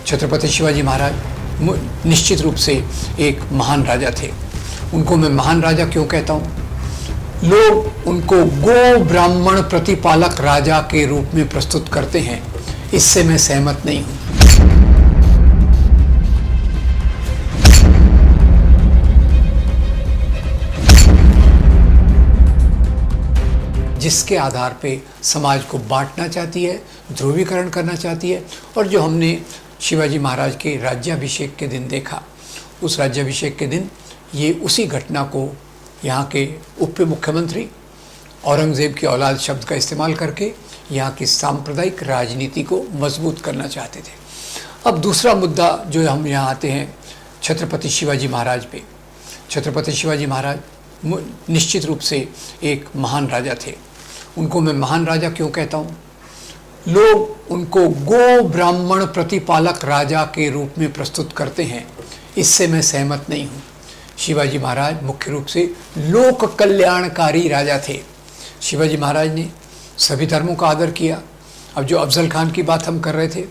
छत्रपति शिवाजी महाराज निश्चित रूप से एक महान राजा थे। उनको मैं महान राजा क्यों कहता हूँ? लोग उनको गो ब्राह्मण प्रतिपालक राजा के रूप में प्रस्तुत करते हैं, इससे मैं सहमत नहीं हूँ। जिसके आधार पे समाज को बांटना चाहती है, ध्रुवीकरण करना चाहती है, और जो हमने शिवाजी महाराज के राज्याभिषेक के दिन देखा, उस राज्याभिषेक के दिन ये उसी घटना को यहाँ के उप मुख्यमंत्री औरंगज़ेब की औलाद शब्द का इस्तेमाल करके यहाँ की सांप्रदायिक राजनीति को मजबूत करना चाहते थे। अब दूसरा मुद्दा जो हम यहाँ आते हैं छत्रपति शिवाजी महाराज पे। छत्रपति शिवाजी महाराज निश्चित रूप से एक महान राजा थे। उनको मैं महान राजा क्यों कहता हूँ? लोग उनको गो ब्राह्मण प्रतिपालक राजा के रूप में प्रस्तुत करते हैं, इससे मैं सहमत नहीं हूँ। शिवाजी महाराज मुख्य रूप से लोक कल्याणकारी राजा थे। शिवाजी महाराज ने सभी धर्मों का आदर किया। अब जो अफजल खान की बात हम कर रहे थे,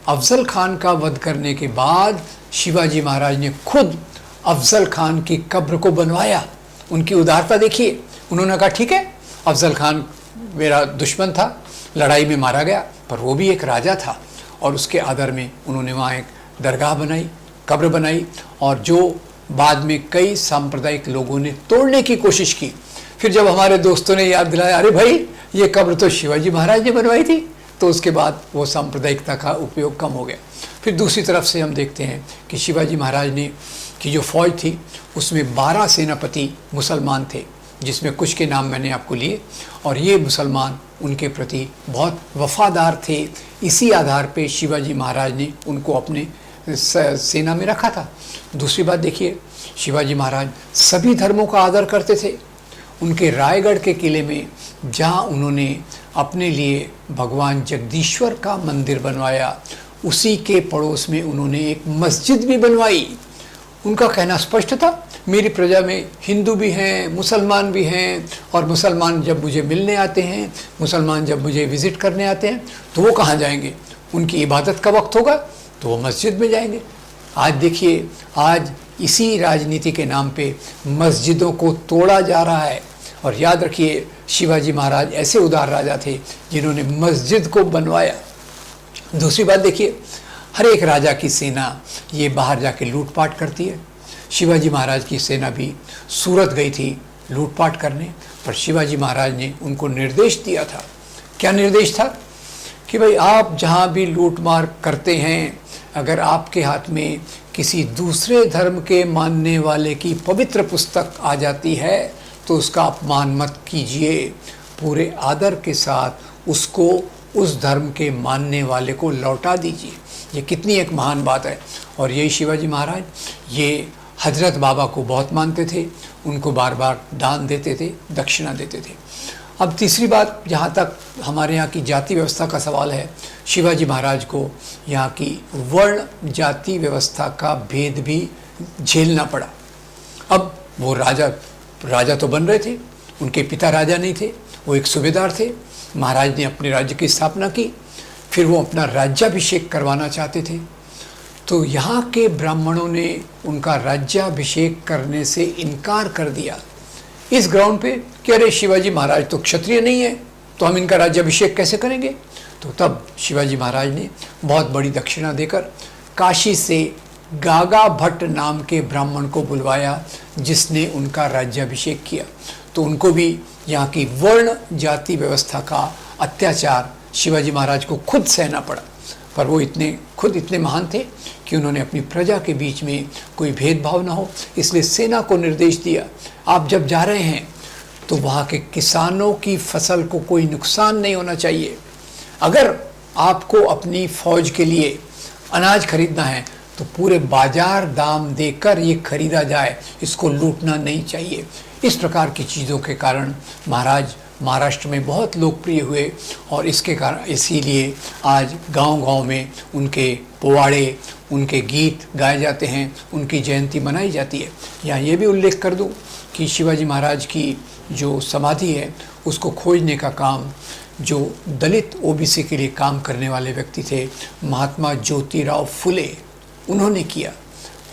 अफजल खान का वध करने के बाद शिवाजी महाराज ने खुद अफजल खान की कब्र को बनवाया। उनकी उदारता देखिए। उन्होंने कहा ठीक है, अफजल खान मेरा दुश्मन था, लड़ाई में मारा गया, पर वो भी एक राजा था, और उसके आदर में उन्होंने वहाँ एक दरगाह बनाई, कब्र बनाई, और जो बाद में कई सांप्रदायिक लोगों ने तोड़ने की कोशिश की। फिर जब हमारे दोस्तों ने याद दिलाया, अरे भाई ये कब्र तो शिवाजी महाराज ने बनवाई थी, तो उसके बाद वो सांप्रदायिकता का उपयोग कम हो गया। फिर दूसरी तरफ से हम देखते हैं कि शिवाजी महाराज ने की जो फौज थी उसमें 12 सेनापति मुसलमान थे, जिसमें कुछ के नाम मैंने आपको लिए, और ये मुसलमान उनके प्रति बहुत वफादार थे। इसी आधार पे शिवाजी महाराज ने उनको अपने सेना में रखा था। दूसरी बात देखिए, शिवाजी महाराज सभी धर्मों का आदर करते थे। उनके रायगढ़ के किले में जहाँ उन्होंने अपने लिए भगवान जगदीश्वर का मंदिर बनवाया, उसी के पड़ोस में उन्होंने एक मस्जिद भी बनवाई। उनका कहना स्पष्ट था, मेरी प्रजा में हिंदू भी हैं, मुसलमान भी हैं, और मुसलमान जब मुझे मिलने आते हैं, मुसलमान जब मुझे विज़िट करने आते हैं, तो वो कहाँ जाएंगे? उनकी इबादत का वक्त होगा तो वो मस्जिद में जाएंगे। आज देखिए, आज इसी राजनीति के नाम पे मस्जिदों को तोड़ा जा रहा है। और याद रखिए, शिवाजी महाराज ऐसे उदार राजा थे जिन्होंने मस्जिद को बनवाया। दूसरी बात देखिए, हर एक राजा की सेना ये बाहर जाके लूटपाट करती है। शिवाजी महाराज की सेना भी सूरत गई थी लूटपाट करने, पर शिवाजी महाराज ने उनको निर्देश दिया था। क्या निर्देश था? कि भाई आप जहाँ भी लूटमार करते हैं, अगर आपके हाथ में किसी दूसरे धर्म के मानने वाले की पवित्र पुस्तक आ जाती है तो उसका अपमान मत कीजिए, पूरे आदर के साथ उसको उस धर्म के मानने वाले को लौटा दीजिए। ये कितनी एक महान बात है। और यही शिवाजी महाराज ये हजरत बाबा को बहुत मानते थे, उनको बार बार दान देते थे, दक्षिणा देते थे। अब तीसरी बात, जहाँ तक हमारे यहाँ की जाति व्यवस्था का सवाल है, शिवाजी महाराज को यहाँ की वर्ण जाति व्यवस्था का भेद भी झेलना पड़ा। अब वो राजा तो बन रहे थे, उनके पिता राजा नहीं थे, वो एक सूबेदार थे। महाराज ने अपने राज्य की स्थापना की, फिर वो अपना राज्याभिषेक करवाना चाहते थे, तो यहाँ के ब्राह्मणों ने उनका राज्याभिषेक करने से इनकार कर दिया इस ग्राउंड पे कि अरे शिवाजी महाराज तो क्षत्रिय नहीं है, तो हम इनका राज्याभिषेक कैसे करेंगे। तो तब शिवाजी महाराज ने बहुत बड़ी दक्षिणा देकर काशी से गागा भट्ट नाम के ब्राह्मण को बुलवाया, जिसने उनका राज्याभिषेक किया। तो उनको भी यहाँ की वर्ण जाति व्यवस्था का अत्याचार शिवाजी महाराज को खुद सहना पड़ा। पर वो खुद इतने महान थे कि उन्होंने अपनी प्रजा के बीच में कोई भेदभाव ना हो, इसलिए सेना को निर्देश दिया, आप जब जा रहे हैं तो वहाँ के किसानों की फसल को कोई नुकसान नहीं होना चाहिए। अगर आपको अपनी फौज के लिए अनाज खरीदना है तो पूरे बाजार दाम देकर ये खरीदा जाए, इसको लूटना नहीं चाहिए। इस प्रकार की चीज़ों के कारण महाराज महाराष्ट्र में बहुत लोकप्रिय हुए, और इसके कारण इसीलिए आज गांव-गांव में उनके पोवाड़े, उनके गीत गाए जाते हैं, उनकी जयंती मनाई जाती है। यहाँ ये भी उल्लेख कर दूँ कि शिवाजी महाराज की जो समाधि है उसको खोजने का काम जो दलित ओबीसी के लिए काम करने वाले व्यक्ति थे, महात्मा ज्योतिराव फुले, उन्होंने किया।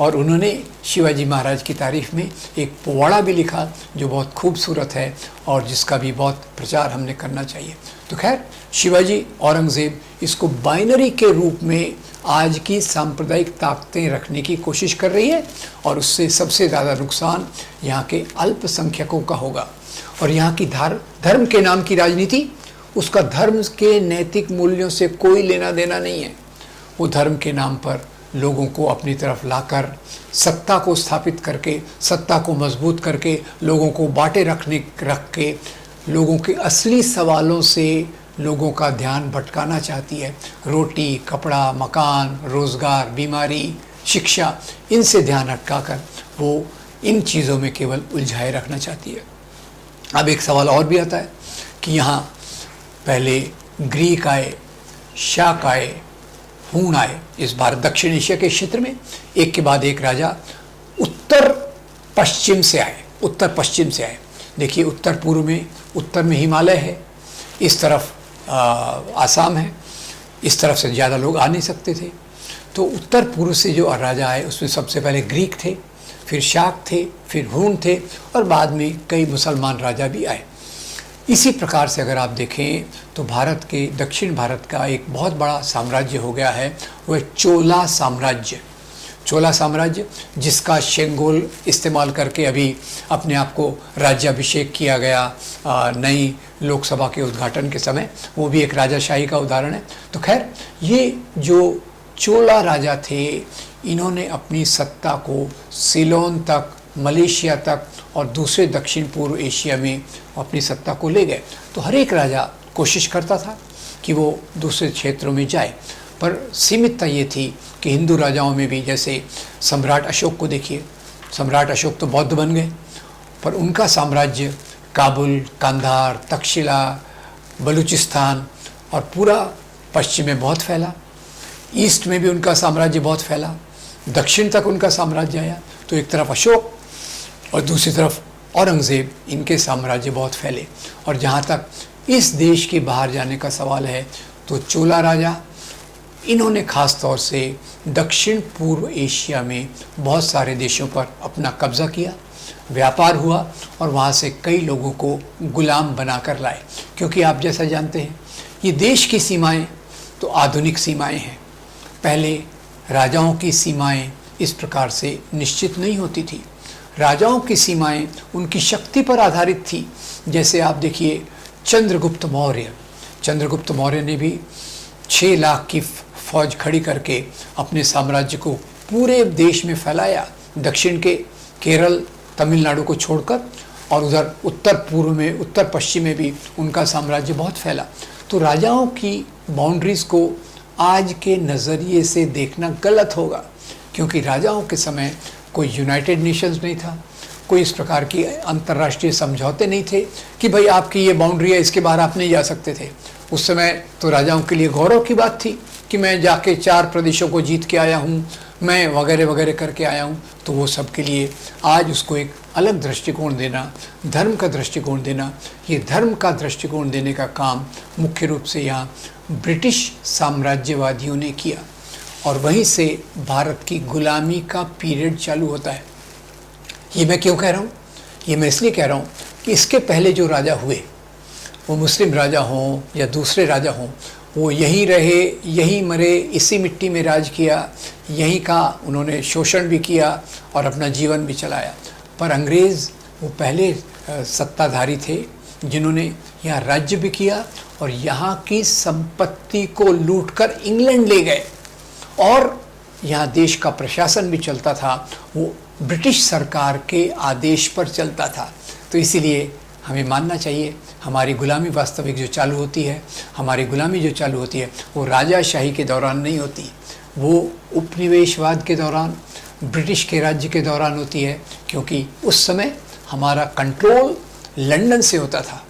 और उन्होंने शिवाजी महाराज की तारीफ में एक पोवाड़ा भी लिखा जो बहुत खूबसूरत है और जिसका भी बहुत प्रचार हमने करना चाहिए। तो खैर, शिवाजी औरंगज़ेब इसको बाइनरी के रूप में आज की सांप्रदायिक ताकतें रखने की कोशिश कर रही है और उससे सबसे ज़्यादा नुकसान यहाँ के अल्पसंख्यकों का होगा। और यहाँ की धर्म के नाम की राजनीति, उसका धर्म के नैतिक मूल्यों से कोई लेना देना नहीं है। वो धर्म के नाम पर लोगों को अपनी तरफ लाकर सत्ता को स्थापित करके, सत्ता को मजबूत करके, लोगों को बांटे रख के लोगों के असली सवालों से लोगों का ध्यान भटकाना चाहती है। रोटी, कपड़ा, मकान, रोज़गार, बीमारी, शिक्षा, इनसे ध्यान हटकाकर वो इन चीज़ों में केवल उलझाए रखना चाहती है। अब एक सवाल और भी आता है कि यहाँ पहले ग्रीक आए, शाक आए, हूण आए, इस भारत दक्षिण एशिया के क्षेत्र में एक के बाद एक राजा उत्तर पश्चिम से आए। देखिए, उत्तर पूर्व में, उत्तर में हिमालय है, इस तरफ आसाम है, इस तरफ से ज़्यादा लोग आ नहीं सकते थे। तो उत्तर पूर्व से जो राजा आए उसमें सबसे पहले ग्रीक थे, फिर शाक थे, फिर हूण थे और बाद में कई मुसलमान राजा भी आए। इसी प्रकार से अगर आप देखें तो भारत के दक्षिण भारत का एक बहुत बड़ा साम्राज्य हो गया है, वह चोला साम्राज्य, जिसका शेंगोल इस्तेमाल करके अभी अपने आप को राज्याभिषेक किया गया नई लोकसभा के उद्घाटन के समय, वो भी एक राजाशाही का उदाहरण है। तो खैर, ये जो चोला राजा थे, इन्होंने अपनी सत्ता को सिलोन तक, मलेशिया तक और दूसरे दक्षिण पूर्व एशिया में अपनी सत्ता को ले गए। तो हर एक राजा कोशिश करता था कि वो दूसरे क्षेत्रों में जाए, पर सीमितता ये थी कि हिंदू राजाओं में भी, जैसे सम्राट अशोक को देखिए, सम्राट अशोक तो बौद्ध बन गए, पर उनका साम्राज्य काबुल, कांधार, तक्षशिला, बलूचिस्तान और पूरा पश्चिम में बहुत फैला। ईस्ट में भी उनका साम्राज्य बहुत फैला, दक्षिण तक उनका साम्राज्य आया। तो एक तरफ अशोक और दूसरी तरफ औरंगज़ेब, इनके साम्राज्य बहुत फैले। और जहाँ तक इस देश के बाहर जाने का सवाल है तो चोला राजा, इन्होंने ख़ास तौर से दक्षिण पूर्व एशिया में बहुत सारे देशों पर अपना कब्ज़ा किया, व्यापार हुआ और वहाँ से कई लोगों को गुलाम बनाकर लाए। क्योंकि आप जैसा जानते हैं, ये देश की सीमाएं तो आधुनिक सीमाएं हैं। पहले राजाओं की सीमाएं इस प्रकार से निश्चित नहीं होती थी। राजाओं की सीमाएं उनकी शक्ति पर आधारित थी। जैसे आप देखिए, चंद्रगुप्त मौर्य ने भी 6 लाख की फौज खड़ी करके अपने साम्राज्य को पूरे देश में फैलाया, दक्षिण के केरल, तमिलनाडु को छोड़कर, और उधर उत्तर पूर्व में, उत्तर पश्चिम में भी उनका साम्राज्य बहुत फैला। तो राजाओं की बाउंड्रीज़ को आज के नज़रिए से देखना गलत होगा, क्योंकि राजाओं के समय कोई यूनाइटेड नेशंस नहीं था, कोई इस प्रकार की अंतर्राष्ट्रीय समझौते नहीं थे कि भाई आपकी ये बाउंड्री है, इसके बाहर आप नहीं जा सकते थे। उस समय तो राजाओं के लिए गौरव की बात थी कि मैं जाके 4 प्रदेशों को जीत के आया हूँ, मैं वगैरह वगैरह करके आया हूँ। तो वो सब के लिए आज उसको एक अलग दृष्टिकोण देना, धर्म का दृष्टिकोण देना, ये धर्म का दृष्टिकोण देने का काम मुख्य रूप से यहाँ ब्रिटिश साम्राज्यवादियों ने किया। और वहीं से भारत की गुलामी का पीरियड चालू होता है। ये मैं क्यों कह रहा हूँ? ये मैं इसलिए कह रहा हूँ कि इसके पहले जो राजा हुए, वो मुस्लिम राजा हों या दूसरे राजा हों, वो यहीं रहे, यहीं मरे, इसी मिट्टी में राज किया, यहीं का उन्होंने शोषण भी किया और अपना जीवन भी चलाया। पर अंग्रेज़ वो पहले सत्ताधारी थे जिन्होंने यहाँ राज्य भी किया और यहाँ की संपत्ति को लूटकर इंग्लैंड ले गए, और यहाँ देश का प्रशासन भी चलता था, वो ब्रिटिश सरकार के आदेश पर चलता था। तो इसीलिए हमें मानना चाहिए हमारी गुलामी वास्तविक जो चालू होती है, हमारी गुलामी जो चालू होती है, वो राजाशाही के दौरान नहीं होती, वो उपनिवेशवाद के दौरान, ब्रिटिश के राज्य के दौरान होती है। क्योंकि उस समय हमारा कंट्रोल लंदन से होता था,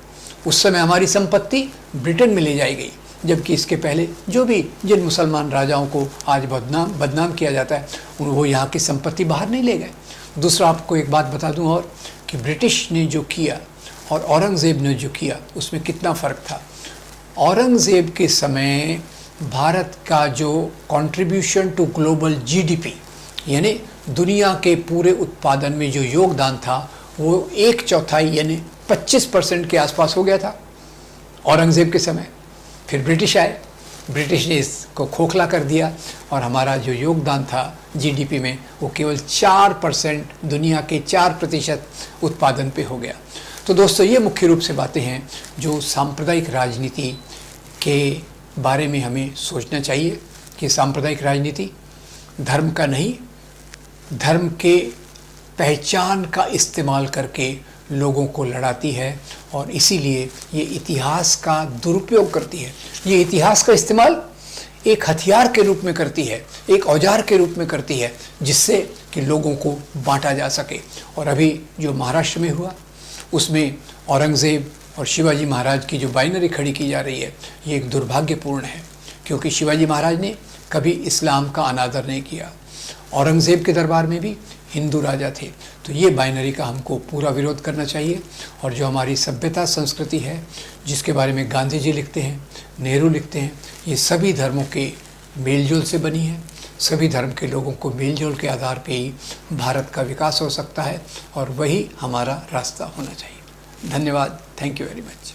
उस समय हमारी संपत्ति ब्रिटेन में ले जाई गई। जबकि इसके पहले जिन मुसलमान राजाओं को आज बदनाम किया जाता है, वो यहाँ की संपत्ति बाहर नहीं ले गए। दूसरा, आपको एक बात बता दूं और कि ब्रिटिश ने जो किया और औरंगज़ेब ने जो किया, उसमें कितना फ़र्क था। औरंगज़ेब के समय भारत का जो कंट्रीब्यूशन टू ग्लोबल जीडीपी यानी दुनिया के पूरे उत्पादन में जो योगदान था वो 1/4 यानी 25% के आसपास हो गया था औरंगज़ेब के समय। फिर ब्रिटिश आए, ब्रिटिश ने इसको खोखला कर दिया और हमारा जो योगदान था जीडीपी में वो केवल 4%, दुनिया के 4% उत्पादन पे हो गया। तो दोस्तों ये मुख्य रूप से बातें हैं जो सांप्रदायिक राजनीति के बारे में हमें सोचना चाहिए कि सांप्रदायिक राजनीति धर्म का नहीं, धर्म के पहचान का इस्तेमाल करके लोगों को लड़ाती है और इसीलिए ये इतिहास का दुरुपयोग करती है। ये इतिहास का इस्तेमाल एक हथियार के रूप में करती है, एक औजार के रूप में करती है, जिससे कि लोगों को बांटा जा सके। और अभी जो महाराष्ट्र में हुआ उसमें औरंगज़ेब और शिवाजी महाराज की जो बाइनरी खड़ी की जा रही है ये एक दुर्भाग्यपूर्ण है, क्योंकि शिवाजी महाराज ने कभी इस्लाम का अनादर नहीं किया। औरंगज़ेब के दरबार में भी हिंदू राजा थे। तो ये बाइनरी का हमको पूरा विरोध करना चाहिए। और जो हमारी सभ्यता संस्कृति है जिसके बारे में गांधी जी लिखते हैं, नेहरू लिखते हैं, ये सभी धर्मों के मेलजोल से बनी है। सभी धर्म के लोगों को मेलजोल के आधार पे ही भारत का विकास हो सकता है और वही हमारा रास्ता होना चाहिए। धन्यवाद। Thank you very much.